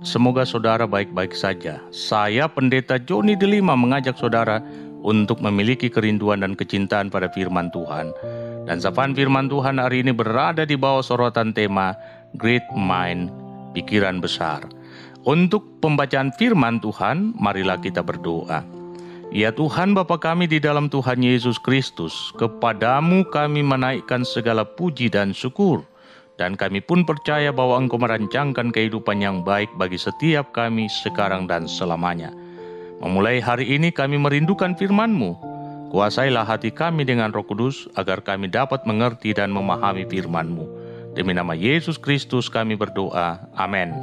semoga saudara baik-baik saja. Saya Pendeta Joni Delima mengajak saudara untuk memiliki kerinduan dan kecintaan pada firman Tuhan. Dan sapaan firman Tuhan hari ini berada di bawah sorotan tema Great Mind, pikiran besar. Untuk pembacaan firman Tuhan, marilah kita berdoa. Ya Tuhan Bapa kami di dalam Tuhan Yesus Kristus, kepadamu kami menaikkan segala puji dan syukur. Dan kami pun percaya bahwa Engkau merancangkan kehidupan yang baik bagi setiap kami sekarang dan selamanya. Memulai hari ini kami merindukan firman-Mu. Kuasailah hati kami dengan Roh Kudus agar kami dapat mengerti dan memahami firman-Mu. Demi nama Yesus Kristus kami berdoa. Amin.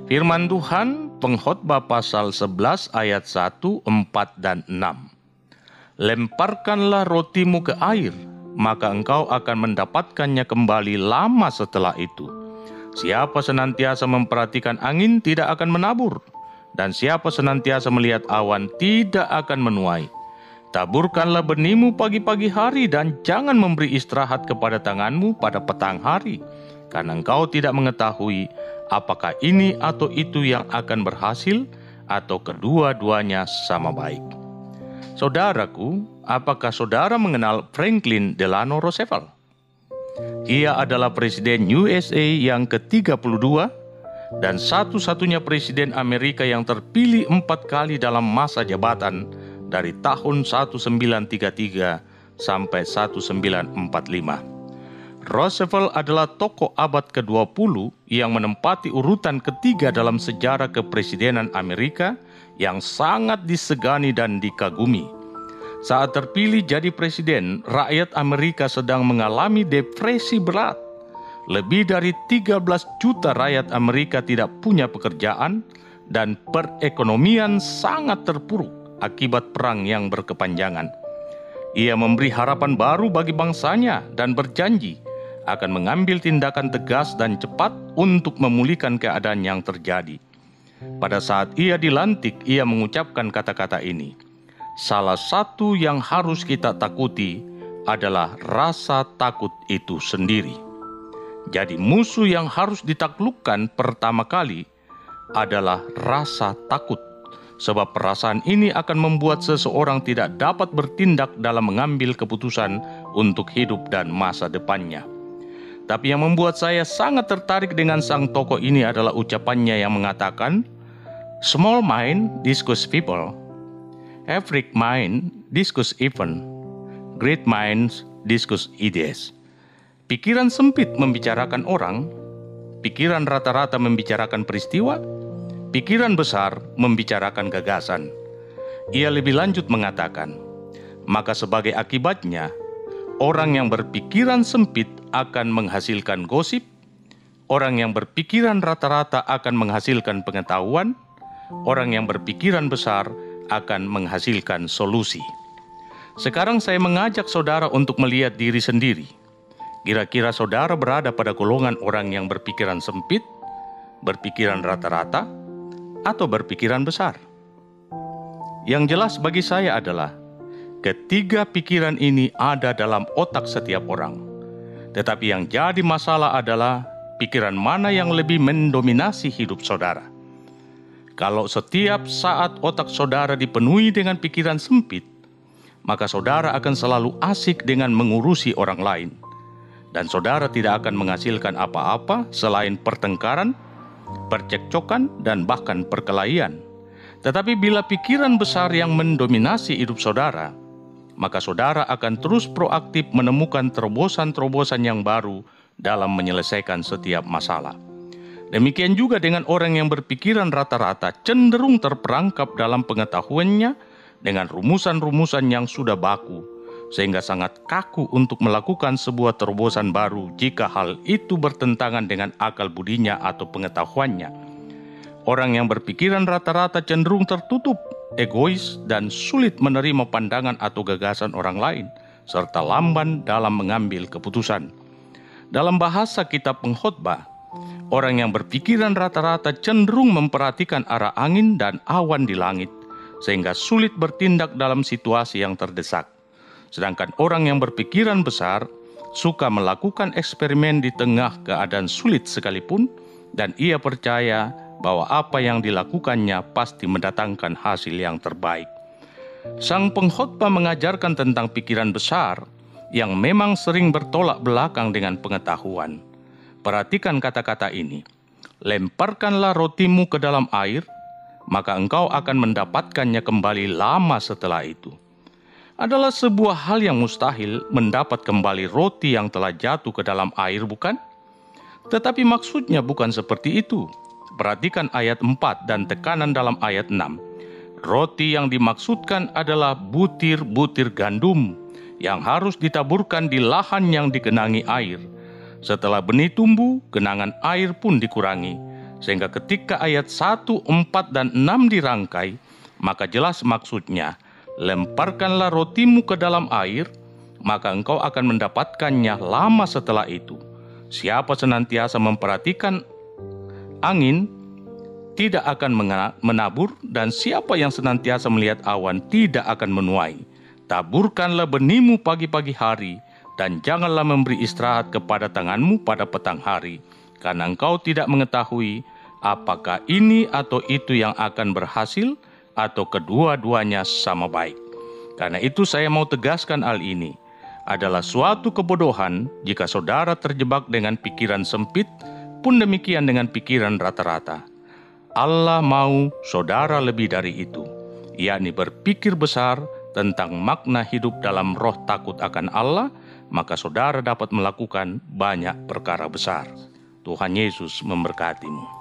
Firman Tuhan, Pengkhotbah pasal 11 ayat 1, 4, dan 6. Lemparkanlah rotimu ke air, maka engkau akan mendapatkannya kembali lama setelah itu. Siapa senantiasa memperhatikan angin tidak akan menabur, dan siapa senantiasa melihat awan tidak akan menuai. Taburkanlah benihmu pagi-pagi hari, dan jangan memberi istirahat kepada tanganmu pada petang hari, karena engkau tidak mengetahui apakah ini atau itu yang akan berhasil, atau kedua-duanya sama baik. Saudaraku, apakah saudara mengenal Franklin Delano Roosevelt? Ia adalah Presiden USA yang ke-32 dan satu-satunya Presiden Amerika yang terpilih 4 kali dalam masa jabatan dari tahun 1933 sampai 1945. Roosevelt adalah tokoh abad ke-20 yang menempati urutan ketiga dalam sejarah kepresidenan Amerika yang sangat disegani dan dikagumi. Saat terpilih jadi presiden, rakyat Amerika sedang mengalami depresi berat. Lebih dari 13 juta rakyat Amerika tidak punya pekerjaan dan perekonomian sangat terpuruk akibat perang yang berkepanjangan. Ia memberi harapan baru bagi bangsanya dan berjanji akan mengambil tindakan tegas dan cepat untuk memulihkan keadaan yang terjadi. Pada saat ia dilantik, ia mengucapkan kata-kata ini. Salah satu yang harus kita takuti adalah rasa takut itu sendiri. Jadi musuh yang harus ditaklukkan pertama kali adalah rasa takut. Sebab perasaan ini akan membuat seseorang tidak dapat bertindak dalam mengambil keputusan untuk hidup dan masa depannya. Tapi yang membuat saya sangat tertarik dengan sang tokoh ini adalah ucapannya yang mengatakan, "Small mind discuss people, average mind discuss event, great minds discuss ideas." Pikiran sempit membicarakan orang, pikiran rata-rata membicarakan peristiwa, pikiran besar membicarakan gagasan. Ia lebih lanjut mengatakan, maka sebagai akibatnya, orang yang berpikiran sempit akan menghasilkan gosip, orang yang berpikiran rata-rata akan menghasilkan pengetahuan, orang yang berpikiran besar akan menghasilkan solusi. Sekarang saya mengajak saudara untuk melihat diri sendiri. Kira-kira saudara berada pada golongan orang yang berpikiran sempit, berpikiran rata-rata, atau berpikiran besar? Yang jelas bagi saya adalah ketiga pikiran ini ada dalam otak setiap orang. Tetapi yang jadi masalah adalah pikiran mana yang lebih mendominasi hidup saudara. Kalau setiap saat otak saudara dipenuhi dengan pikiran sempit, maka saudara akan selalu asik dengan mengurusi orang lain. Dan saudara tidak akan menghasilkan apa-apa selain pertengkaran, percekcokan, dan bahkan perkelahian. Tetapi bila pikiran besar yang mendominasi hidup saudara, maka saudara akan terus proaktif menemukan terobosan-terobosan yang baru dalam menyelesaikan setiap masalah. Demikian juga dengan orang yang berpikiran rata-rata cenderung terperangkap dalam pengetahuannya dengan rumusan-rumusan yang sudah baku, sehingga sangat kaku untuk melakukan sebuah terobosan baru jika hal itu bertentangan dengan akal budinya atau pengetahuannya. Orang yang berpikiran rata-rata cenderung tertutup, egois, dan sulit menerima pandangan atau gagasan orang lain, serta lamban dalam mengambil keputusan. Dalam bahasa kitab Pengkhotbah, orang yang berpikiran rata-rata cenderung memperhatikan arah angin dan awan di langit, sehingga sulit bertindak dalam situasi yang terdesak. Sedangkan orang yang berpikiran besar suka melakukan eksperimen di tengah keadaan sulit sekalipun, dan ia percaya bahwa apa yang dilakukannya pasti mendatangkan hasil yang terbaik. Sang pengkhotbah mengajarkan tentang pikiran besar yang memang sering bertolak belakang dengan pengetahuan. Perhatikan kata-kata ini. Lemparkanlah rotimu ke dalam air, maka engkau akan mendapatkannya kembali lama setelah itu. Adalah sebuah hal yang mustahil mendapat kembali roti yang telah jatuh ke dalam air, bukan? Tetapi maksudnya bukan seperti itu. Perhatikan ayat 4 dan tekanan dalam ayat 6. Roti yang dimaksudkan adalah butir-butir gandum yang harus ditaburkan di lahan yang digenangi air. Setelah benih tumbuh, genangan air pun dikurangi. Sehingga ketika ayat 1, 4, dan 6 dirangkai, maka jelas maksudnya, lemparkanlah rotimu ke dalam air, maka engkau akan mendapatkannya lama setelah itu. Siapa senantiasa memperhatikan angin, tidak akan menabur, dan siapa yang senantiasa melihat awan tidak akan menuai. Taburkanlah benihmu pagi-pagi hari, dan janganlah memberi istirahat kepada tanganmu pada petang hari, karena engkau tidak mengetahui apakah ini atau itu yang akan berhasil, atau kedua-duanya sama baik. Karena itu saya mau tegaskan hal ini. Adalah suatu kebodohan jika saudara terjebak dengan pikiran sempit, pun demikian dengan pikiran rata-rata. Allah mau saudara lebih dari itu, yakni berpikir besar tentang makna hidup dalam roh takut akan Allah, maka saudara dapat melakukan banyak perkara besar. Tuhan Yesus memberkatimu.